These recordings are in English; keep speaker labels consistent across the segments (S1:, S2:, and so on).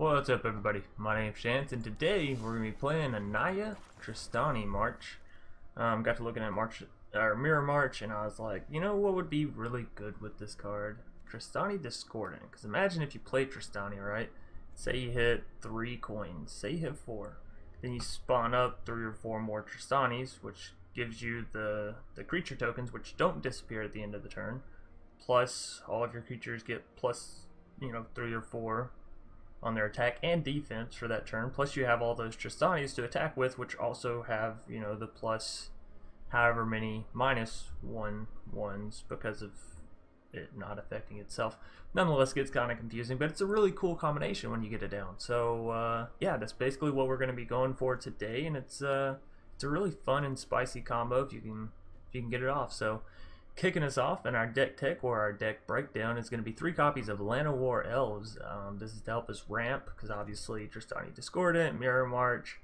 S1: What's up, everybody? My name's Chance, and today we're going to be playing a Naya Trostani March. Got to looking at Mirror March, and I was like, you know what would be really good with this card? Trostani Discordant. Because imagine if you play Trostani, right? Say you hit 3 coins, say you hit 4. Then you spawn up 3 or 4 more Trostanis, which gives you the creature tokens, which don't disappear at the end of the turn. Plus, all of your creatures get plus, 3 or 4 on their attack and defense for that turn. Plus you have all those Trostanis to attack with, which also have, the plus however many -1/1s because of it not affecting itself. Nonetheless, it gets kind of confusing, but it's a really cool combination when you get it down. So yeah, that's basically what we're going to be going for today, and it's a really fun and spicy combo if you can get it off. So kicking us off in our deck tech, or our deck breakdown, is going to be 3 copies of Llanowar Elves. This is to help us ramp, because obviously Trostani Discordant, Mirror March,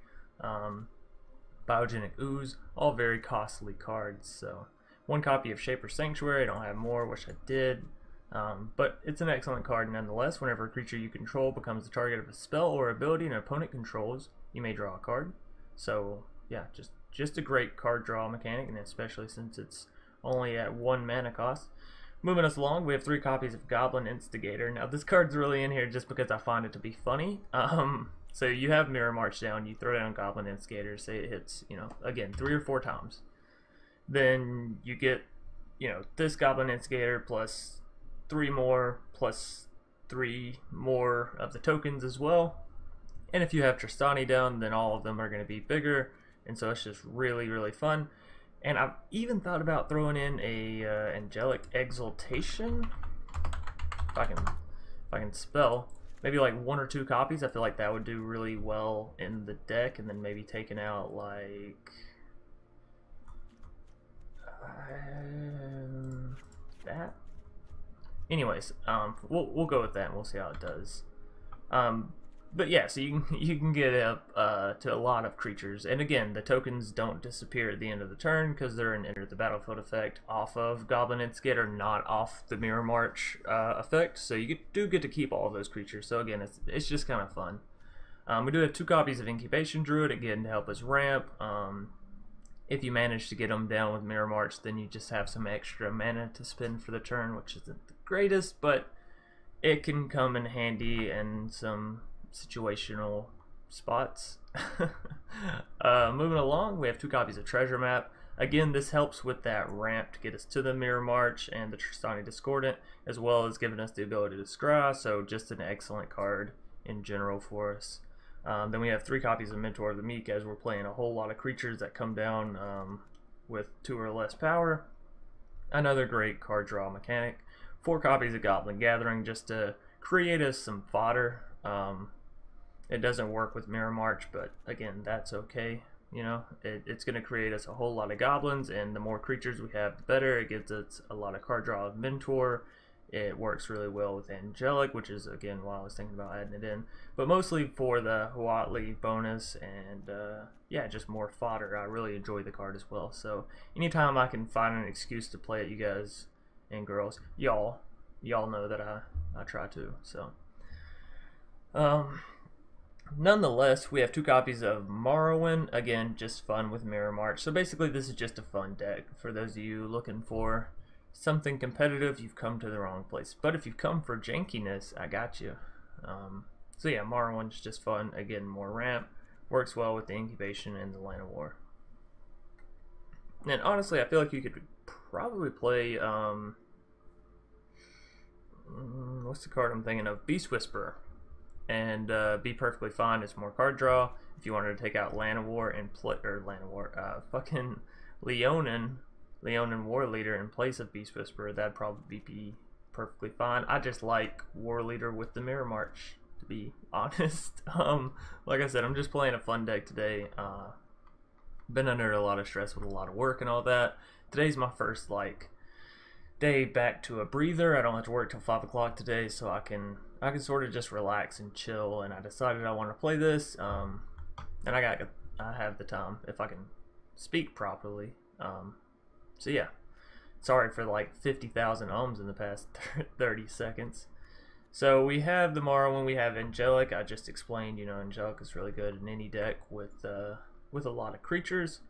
S1: Biogenic Ooze, all very costly cards. So 1 copy of Shaper Sanctuary. I don't have more, wish I did, but it's an excellent card nonetheless. Whenever a creature you control becomes the target of a spell or ability an opponent controls, you may draw a card. So yeah, just a great card draw mechanic, and especially since it's only at 1 mana cost. Moving us along, we have 3 copies of Goblin Instigator. Now this card's really in here just because I find it to be funny. So you have Mirror March down, you throw down Goblin Instigator, say it hits, again, 3 or 4 times. Then you get, this Goblin Instigator plus 3 more, plus 3 more of the tokens as well. And if you have Trostani down, then all of them are going to be bigger, and so it's just really, really fun. And I've even thought about throwing in a Angelic Exaltation, if I can spell, maybe like 1 or 2 copies. I feel like that would do really well in the deck, and then maybe taking out like that. Anyways, we'll go with that, and we'll see how it does. But yeah, so you can get up to a lot of creatures, and again, the tokens don't disappear at the end of the turn because they're an enter the battlefield effect off of Goblin Instigator, not off the Mirror March effect. So you do get to keep all of those creatures. So again, it's just kind of fun. We do have 2 copies of Incubation Druid, again to help us ramp. If you manage to get them down with Mirror March, then you just have some extra mana to spend for the turn, which isn't the greatest, but it can come in handy in some situational spots. Moving along, we have 2 copies of Treasure Map. Again, this helps with that ramp to get us to the Mirror March and the Trostani Discordant, as well as giving us the ability to scry, so just an excellent card in general for us. Then we have 3 copies of Mentor of the Meek, as we're playing a whole lot of creatures that come down with 2 or less power. Another great card draw mechanic. 4 copies of Goblin Gathering, just to create us some fodder. It doesn't work with Mirror March, but again, that's okay. It's going to create us a whole lot of goblins, and the more creatures we have, the better. It gives us a lot of card draw of Mentor. It works really well with Angelic, which is, again, why I was thinking about adding it in. But mostly for the Huatli bonus, and yeah, just more fodder. I really enjoy the card as well. So anytime I can find an excuse to play it, you guys and girls, y'all know that I try to. So nonetheless, we have 2 copies of Marwyn. Again, just fun with Mirror March. So basically, this is just a fun deck. For those of you looking for something competitive, you've come to the wrong place. But if you've come for jankiness, I got you. So yeah, Marwyn's just fun. Again, more ramp. Works well with the Incubation and the Llanowar. And honestly, I feel like you could probably play what's the card I'm thinking of? Beast Whisperer. And be perfectly fine. It's more card draw. If you wanted to take out Llanowar and fucking Leonin Warleader in place of Beast Whisperer, that'd probably be perfectly fine. I just like Warleader with the Mirror March, to be honest. Like I said, I'm just playing a fun deck today. Been under a lot of stress with a lot of work and all that. Today's my first day back to a breather. I don't have to work till 5 o'clock today, so I can sort of just relax and chill, and I decided I want to play this, and I have the time if I can speak properly. So yeah, sorry for like 50,000 ohms in the past 30 seconds. So we have the Marwyn, we have Angelic. I just explained, you know, Angelic is really good in any deck with a lot of creatures.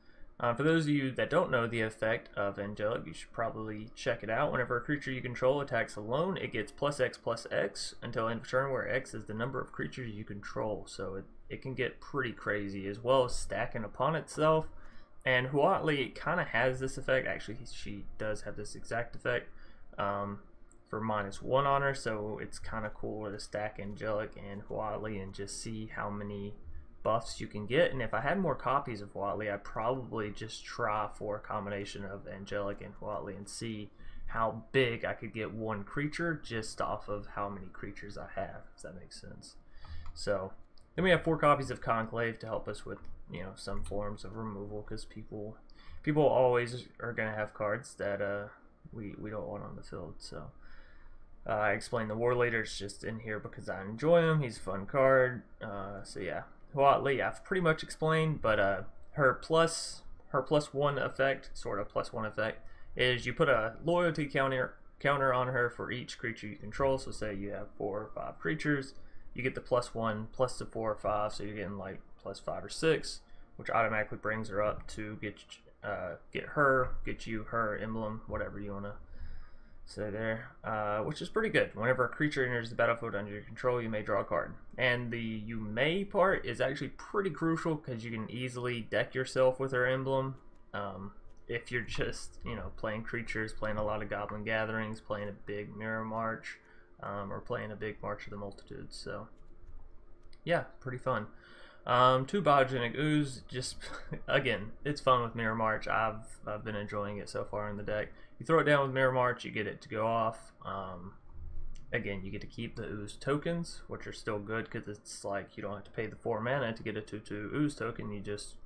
S1: For those of you that don't know the effect of Angelic, you should probably check it out. Whenever a creature you control attacks alone, it gets +X/+X until end of turn, where X is the number of creatures you control. So it can get pretty crazy, as well as stacking upon itself. And Huatli kind of has this effect. Actually, she does have this exact effect for -1 on her, so it's kind of cool to stack Angelic and Huatli and just see how many buffs you can get. And if I had more copies of Huatli, I'd probably just try for a combination of Angelic and Huatli and see how big I could get one creature just off of how many creatures I have, if that makes sense. So then we have 4 copies of Conclave to help us with, you know, some forms of removal, because people always are going to have cards that we don't want on the field. So I explained the Warleader's just in here because I enjoy him. He's a fun card. So yeah, Huatli I've pretty much explained, but her +1 effect, sort of +1 effect, is you put a loyalty counter on her for each creature you control. So say you have 4 or 5 creatures, you get the +1 plus the 4 or 5, so you're getting like +5 or 6, which automatically brings her up to get you her emblem, whatever you want to say there, which is pretty good. Whenever a creature enters the battlefield under your control, you may draw a card. And the "you may" part is actually pretty crucial, because you can easily deck yourself with her emblem if you're just, you know, playing creatures, playing a lot of Goblin Gatherings, playing a big Mirror March, or playing a big March of the Multitude. So yeah, pretty fun. 2 Biogenic Ooze, just again, it's fun with Mirror March. I've been enjoying it so far in the deck. You throw it down with Mirror March, you get it to go off. Again, you get to keep the Ooze tokens, which are still good, because it's like you don't have to pay the 4 mana to get a 2/2 Ooze token. You just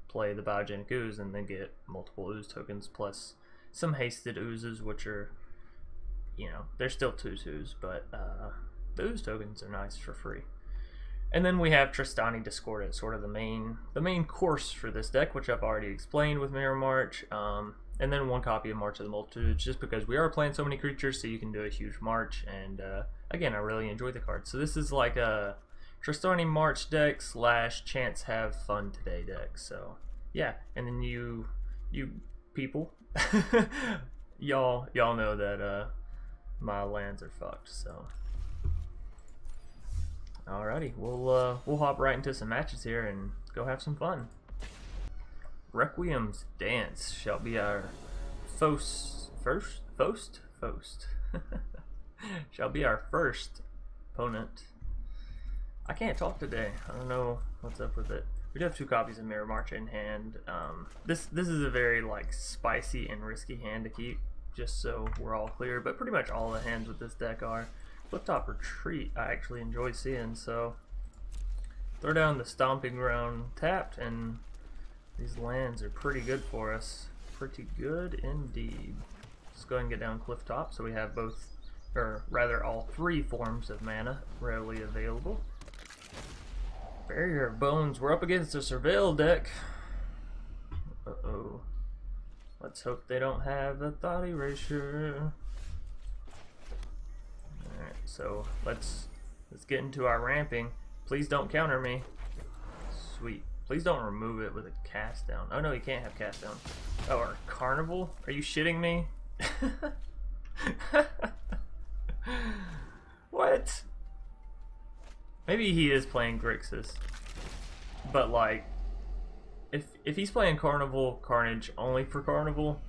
S1: play the Biogenic Ooze and then get multiple Ooze tokens, plus some hasted Oozes, which are, you know, they're still 2/2s, but the Ooze tokens are nice for free. And then we have Trostani Discordant, sort of the main course for this deck, which I've already explained with Mirror March. And then 1 copy of March of the Multitudes, just because we are playing so many creatures, so you can do a huge march. And again, I really enjoy the card. So this is like a Trostani March deck / Chance Have Fun Today deck. So yeah, and then you people, y'all know that my lands are fucked. So alrighty, we'll hop right into some matches here and go have some fun. Requiem's Dance shall be our shall be our first opponent. I can't talk today. I don't know what's up with it. We do have 2 copies of Mirror March in hand. This is a very like spicy and risky hand to keep, just so we're all clear. But pretty much all the hands with this deck are. Clifftop Retreat I actually enjoy seeing, so throw down the Stomping Ground tapped, and these lands are pretty good for us. Pretty good indeed. Let's go ahead and get down Clifftop, so we have both, or rather all 3 forms of mana readily available. Barrier of Bones, we're up against a Surveil deck. Uh-oh. Let's hope they don't have a Thought Erasure. Alright, so let's get into our ramping. Please don't counter me. Sweet. Please don't remove it with a cast down. Oh no, you can't have cast down. Oh, or Carnival? Are you shitting me? What? Maybe he is playing Grixis. But like, if he's playing Carnival Carnage only for Carnival,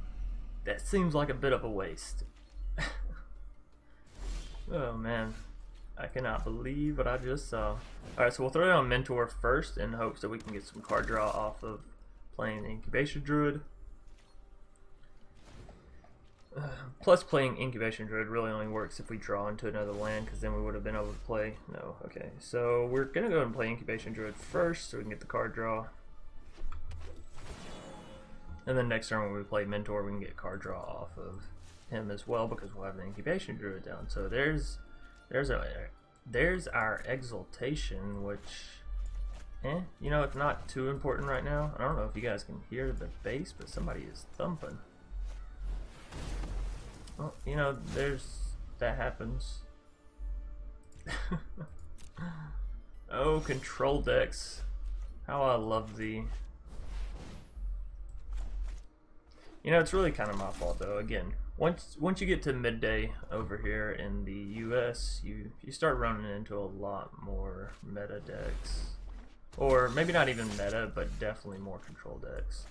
S1: that seems like a bit of a waste. Oh man, I cannot believe what I just saw. Alright, so we'll throw down Mentor first in hopes that we can get some card draw off of playing Incubation Druid. Plus, playing Incubation Druid really only works if we draw into another land, because then we would have been able to play. No, okay. So we're going to go and play Incubation Druid first so we can get the card draw. And then next turn when we play Mentor, we can get card draw off of him as well, because we'll have the Incubation Druid down. So there's our Exaltation, which, you know, it's not too important right now. I don't know if you guys can hear the bass, but somebody is thumping. Well, you know, that happens. Oh, control decks. How I love thee. You know, it's really kind of my fault though. Again, once you get to midday over here in the US, you start running into a lot more meta decks. Or maybe not even meta, but definitely more control decks.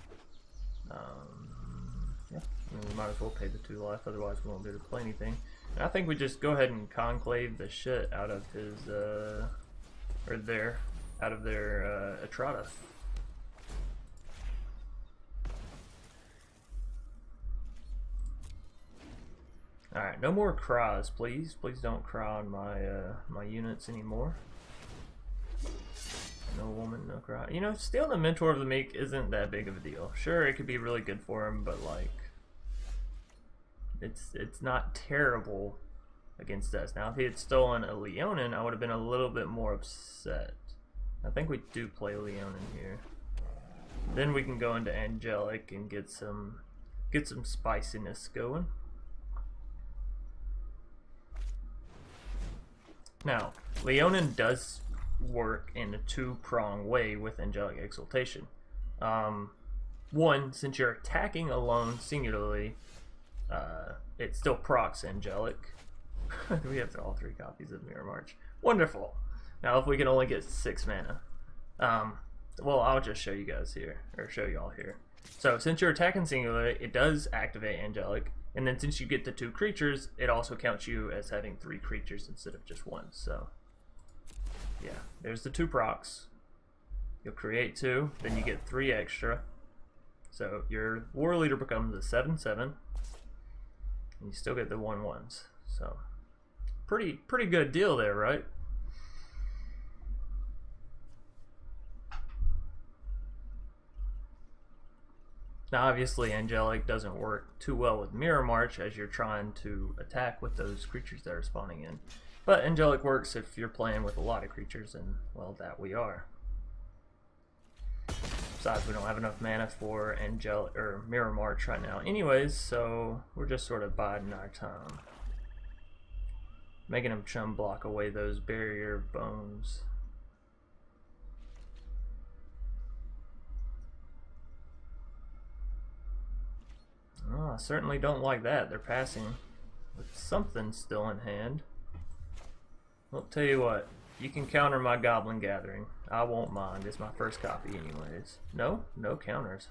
S1: Yeah, I mean, we might as well pay the 2 life, otherwise we won't be able to play anything. And I think we just go ahead and conclave the shit out of his, out of their Etrata. Alright, no more cries, please. Please don't cry on my my units anymore. No woman, no cry. You know, stealing the Mentor of the Meek isn't that big of a deal. Sure, it could be really good for him, but like, it's not terrible against us. Now, if he had stolen a Leonin, I would have been a little bit more upset. I think we do play Leonin here. Then we can go into Angelic and get some spiciness going. Now, Leonin does work in a 2-prong way with Angelic Exaltation. One, since you're attacking alone singularly, it still procs Angelic. We have all 3 copies of Mirror March. Wonderful. Now, if we can only get 6 mana, well, I'll just show you guys here, or show y'all here. So, since you're attacking singularly, it does activate Angelic. And then since you get the 2 creatures, it also counts you as having 3 creatures instead of just 1. So, yeah, there's the 2 procs. You'll create 2, then you get 3 extra. So your Warleader becomes a 7/7, and you still get the 1/1s. So, pretty good deal there, right? Now obviously Angelic doesn't work too well with Mirror March as you're trying to attack with those creatures that are spawning in. But Angelic works if you're playing with a lot of creatures, and well, that we are. Besides, we don't have enough mana for Angelic or Mirror March right now anyways, so we're just sort of biding our time. Making them chum block away those barrier bones. Oh, I certainly don't like that. They're passing with something still in hand. Well, tell you what, you can counter my Goblin Gathering. I won't mind. It's my first copy anyways. No counters.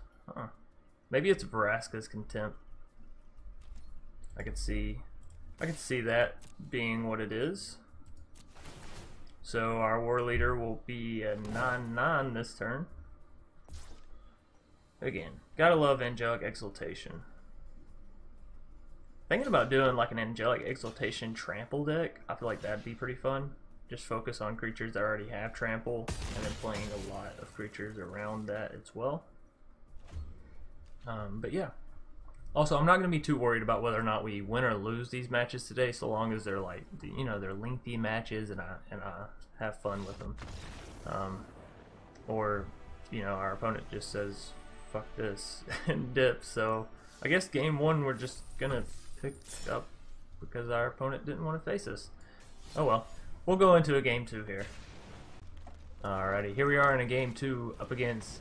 S1: Maybe it's Vraska's Contempt. I could see that being what it is. So our Warleader will be a 9/9 this turn. Again, gotta love Angelic Exaltation. Thinking about doing like an Angelic Exaltation trample deck. I feel like that'd be pretty fun. Just focus on creatures that already have trample, and then playing a lot of creatures around that as well. But yeah. Also, I'm not going to be too worried about whether or not we win or lose these matches today, so long as they're like, you know, they're lengthy matches and I have fun with them. Or, you know, our opponent just says, fuck this, and dips. So I guess game 1 we're just gonna pick up because our opponent didn't want to face us. Oh well. We'll go into a game 2 here. Alrighty, here we are in a game 2 up against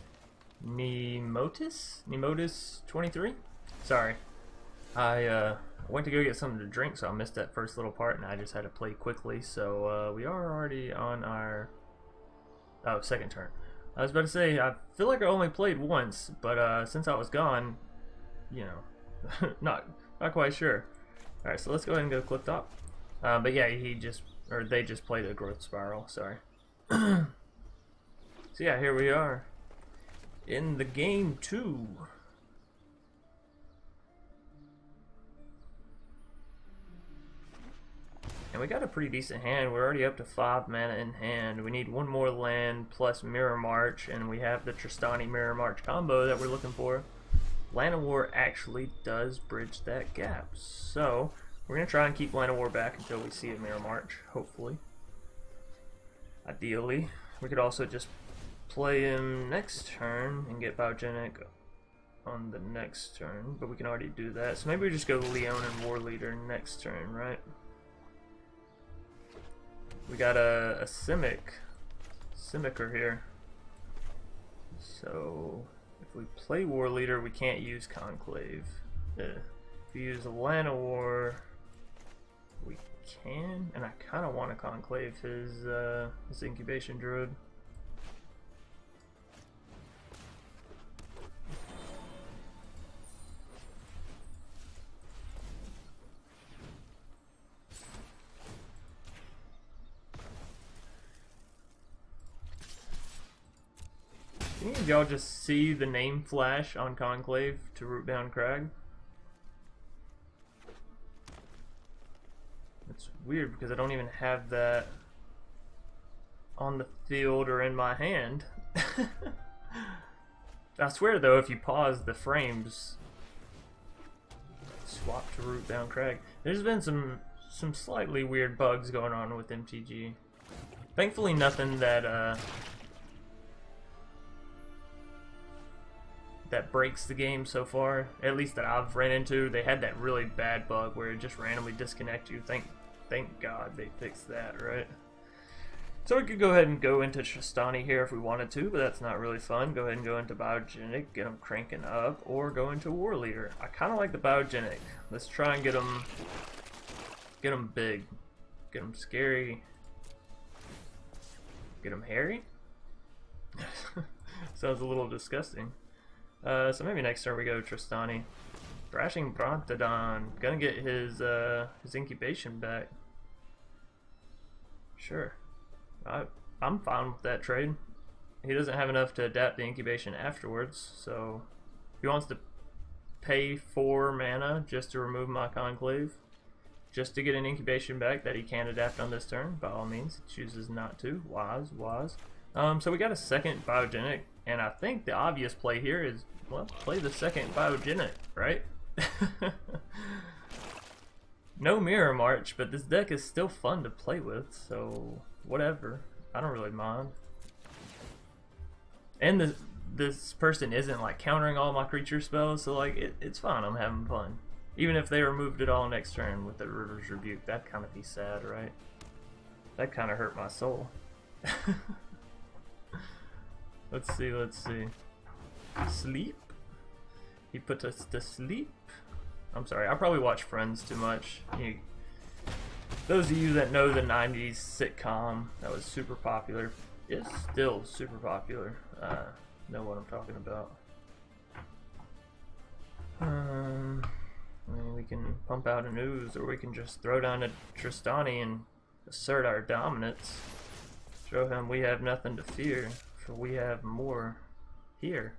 S1: Nemotis 23. Sorry, I went to go get something to drink, so I missed that first little part, and I just had to play quickly. So we are already on our second turn. I was about to say, I feel like I only played once, but since I was gone, you know, not quite sure. All right, so let's go ahead and go Clifftop. But yeah, they just played a Growth Spiral. Sorry. So yeah, here we are in the game 2. And we got a pretty decent hand. We're already up to 5 mana in hand. We need 1 more land plus Mirror March, and we have the Trostani Mirror March combo that we're looking for. Llanowar actually does bridge that gap. So we're going to try and keep Llanowar back until we see a Mirror March, hopefully. Ideally. We could also just play him next turn and get Biogenic on the next turn, but we can already do that. So maybe we just go Leonin Warleader next turn, right? We got a Simic. Simicer here. So if we play Warleader, we can't use Conclave. If we use Llanowar, we can, and I kind of want to Conclave his Incubation Druid. Can any of y'all just see the name flash on Conclave to Rootbound Crag? It's weird because I don't even have that on the field or in my hand. I swear though, if you pause the frames, swap to Rootbound Crag. There's been some slightly weird bugs going on with MTG. Thankfully nothing that that breaks the game so far, at least that I've ran into. They had that really bad bug where it just randomly disconnects you. Thank God they fixed that, right? So we could go ahead and go into Trostani here if we wanted to, but that's not really fun. Go ahead and go into Biogenic, get them cranking up, or go into Warleader. I kind of like the Biogenic. Let's try and get them big, get them scary, get them hairy. Sounds a little disgusting. So maybe next turn we go Trostani. Thrashing Brontodon. Gonna get his incubation back. Sure. I'm fine with that trade. He doesn't have enough to adapt the incubation afterwards, so if he wants to pay 4 mana just to remove my Conclave, just to get an incubation back that he can adapt on this turn, by all means, he chooses not to. Wise. So we got a second Biogenic, and I think the obvious play here is, well, play the second Biogenic, right? No Mirror March, but this deck is still fun to play with, so whatever. I don't really mind. And this person isn't like countering all my creature spells, so like it's fine. I'm having fun. Even if they removed it all next turn with the River's Rebuke, that'd kind of be sad, right? That kind of hurt my soul. Let's see. Sleep? He put us to sleep? I'm sorry, I probably watch Friends too much. Those of you that know the 90s sitcom that was super popular, is still super popular, know what I'm talking about. I mean, we can pump out an Ooze, or we can just throw down a Trostani and assert our dominance. Show him we have nothing to fear, for we have more here.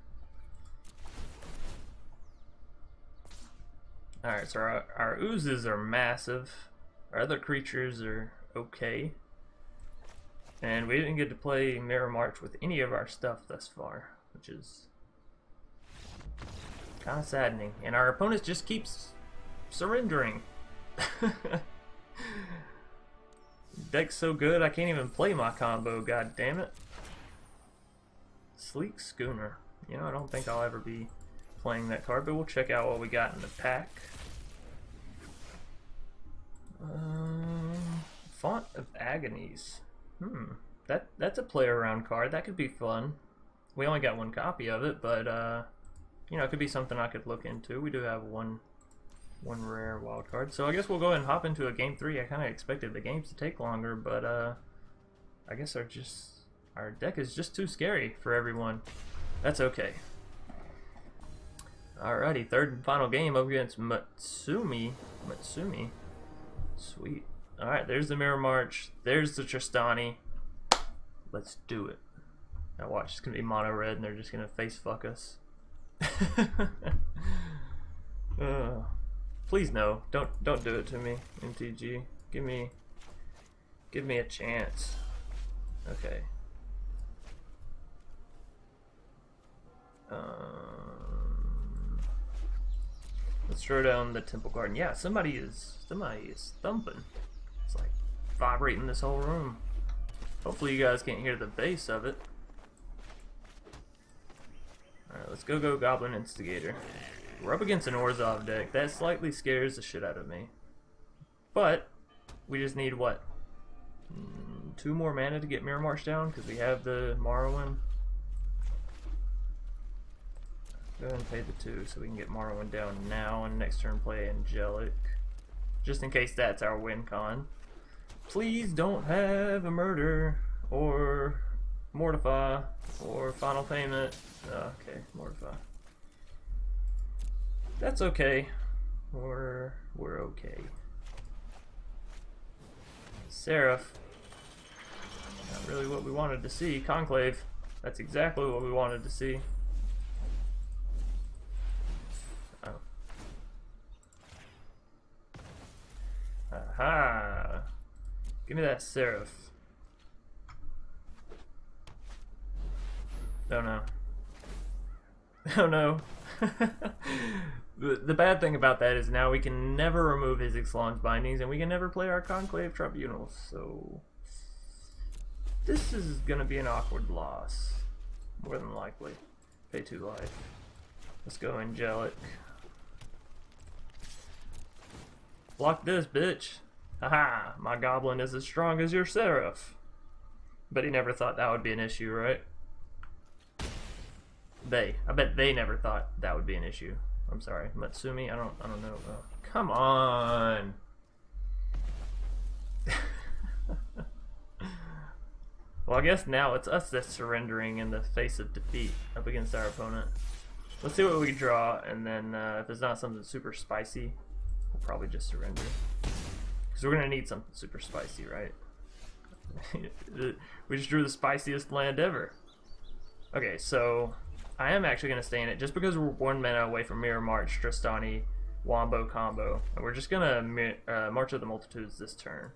S1: Alright, so our Oozes are massive. Our other creatures are okay. And we didn't get to play Mirror March with any of our stuff thus far, which is kind of saddening. And our opponent just keeps surrendering. Deck's so good I can't even play my combo, god damn it. Sleek Schooner. You know, I don't think I'll ever be playing that card, but we'll check out what we got in the pack. Font of Agonies. That's a play around card. That could be fun. We only got one copy of it, but you know, it could be something I could look into. We do have one rare wild card, so I guess we'll go ahead and hop into a game 3. I kind of expected the games to take longer, but I guess our deck is just too scary for everyone. That's okay. Alrighty, third and final game up against Matsumi. Sweet. Alright, there's the Mirror March. There's the Trostani. Let's do it. Now watch, it's gonna be mono red and they're just gonna face fuck us. Please no. Don't do it to me, MTG. Give me a chance. Okay. Let's throw down the Temple Garden. Yeah, somebody is thumping. It's like vibrating this whole room. Hopefully you guys can't hear the bass of it. Alright, let's go Goblin Instigator. We're up against an Orzhov deck. That slightly scares the shit out of me. But we just need what? 2 more mana to get Mirror March down because we have the Marwyn. Go ahead and pay the 2 so we can get Marwyn down now, and next turn play Angelic. Just in case that's our win con. Please don't have a murder or mortify or final payment. Okay, mortify. That's okay. We're okay. Seraph. Not really what we wanted to see. Conclave. That's exactly what we wanted to see. Oh. Aha! Give me that Seraph. Oh no. Oh no. The bad thing about that is now we can never remove his Ixalan's bindings, and we can never play our Conclave Tribunal, so this is gonna be an awkward loss. More than likely. Pay 2 life. Let's go Angelic. Block this, bitch. Haha, my goblin is as strong as your Seraph. But he never thought that would be an issue, right? I bet they never thought that would be an issue. I'm sorry, Matsumi. I don't know. Oh, come on. Well, I guess now it's us that's surrendering in the face of defeat up against our opponent. Let's see what we draw, and then if it's not something super spicy, we'll probably just surrender. Because we're gonna need something super spicy, right? We just drew the spiciest land ever. Okay, so I am actually going to stay in it just because we're 1 mana away from Mirror March, Trostani, Wombo combo. And we're just going to March of the Multitudes this turn.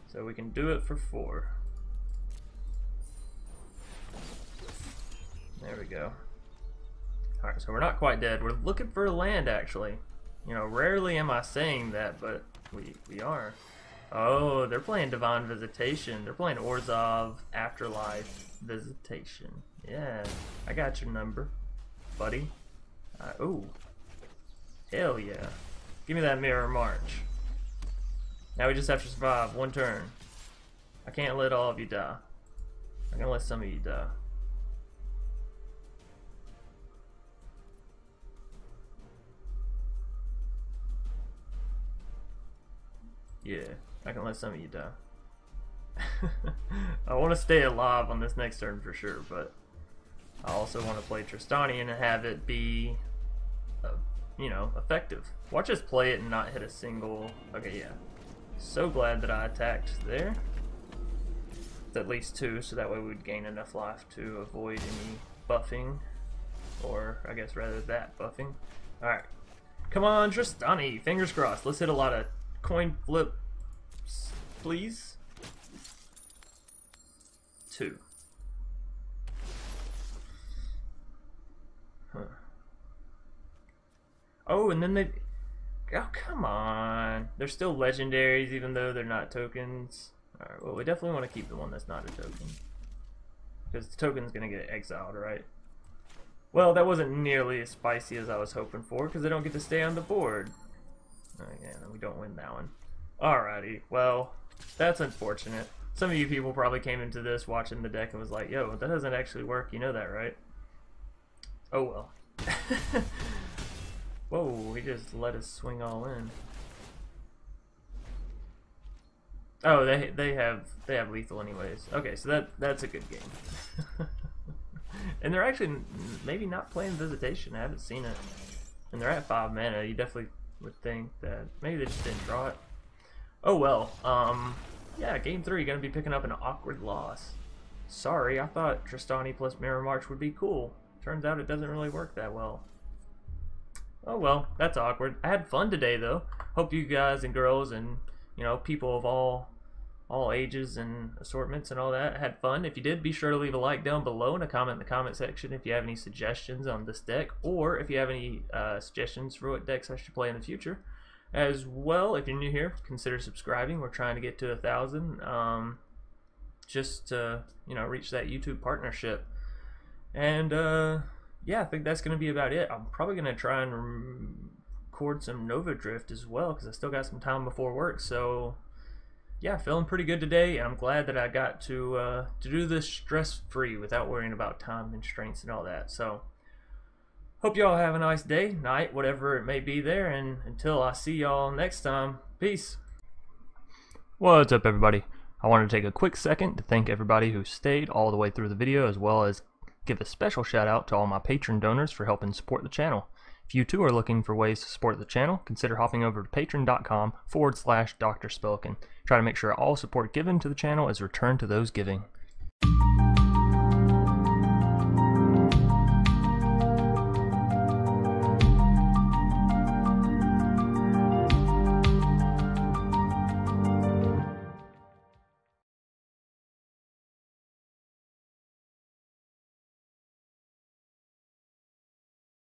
S1: So we can do it for 4. There we go. Alright, so we're not quite dead. We're looking for a land, actually. You know, rarely am I saying that, but we are. Oh, they're playing Divine Visitation. They're playing Orzhov Afterlife Visitation. Yeah, I got your number, buddy. Oh, hell yeah. Give me that Mirror March. Now we just have to survive 1 turn. I can't let all of you die. I'm gonna let some of you die. Yeah, I can let some of you die. I want to stay alive on this next turn for sure, but I also want to play Trostani and have it be, you know, effective. Watch us play it and not hit a single. Okay, yeah. So glad that I attacked there. With at least 2, so that way we'd gain enough life to avoid any buffing. Or, I guess, rather that buffing. Alright. Come on, Trostani. Fingers crossed. Let's hit a lot of coin flips, please. 2. Huh. Oh, and then they... Oh, come on. They're still legendaries, even though they're not tokens. Alright, well, we definitely want to keep the one that's not a token. Because the token's going to get exiled, right? Well, that wasn't nearly as spicy as I was hoping for, because they don't get to stay on the board. Oh, yeah, we don't win that one. Alrighty, well, that's unfortunate. Some of you people probably came into this watching the deck and was like, yo, that doesn't actually work, you know that, right? Oh well. Whoa, he just let us swing all in. Oh, they have lethal anyways. Okay, so that's a good game. And they're actually maybe not playing Visitation. I haven't seen it. And they're at 5 mana. You definitely would think that maybe they just didn't draw it. Oh well. Yeah, game 3, gonna be picking up an awkward loss. Sorry, I thought Trostani plus Mirror March would be cool. Turns out it doesn't really work that well. Oh well, that's awkward. I had fun today though. Hope you guys and girls and, you know, people of all ages and assortments and all that had fun. If you did, be sure to leave a like down below and a comment in the comment section if you have any suggestions on this deck, or if you have any suggestions for what decks I should play in the future. As well, if you're new here, consider subscribing. We're trying to get to 1,000, just to, you know, reach that YouTube partnership. And yeah, I think that's going to be about it. I'm probably going to try and record some Nova Drift as well, because I still got some time before work. So yeah, feeling pretty good today, and I'm glad that I got to do this stress-free without worrying about time constraints and all that. So, hope y'all have a nice day, night, whatever it may be there, and until I see y'all next time, peace. What's up, everybody? I wanted to take a quick second to thank everybody who stayed all the way through the video, as well as give a special shout out to all my patron donors for helping support the channel. If you too are looking for ways to support the channel, consider hopping over to patreon.com/Dr. Spelkin. Try to make sure all support given to the channel is returned to those giving.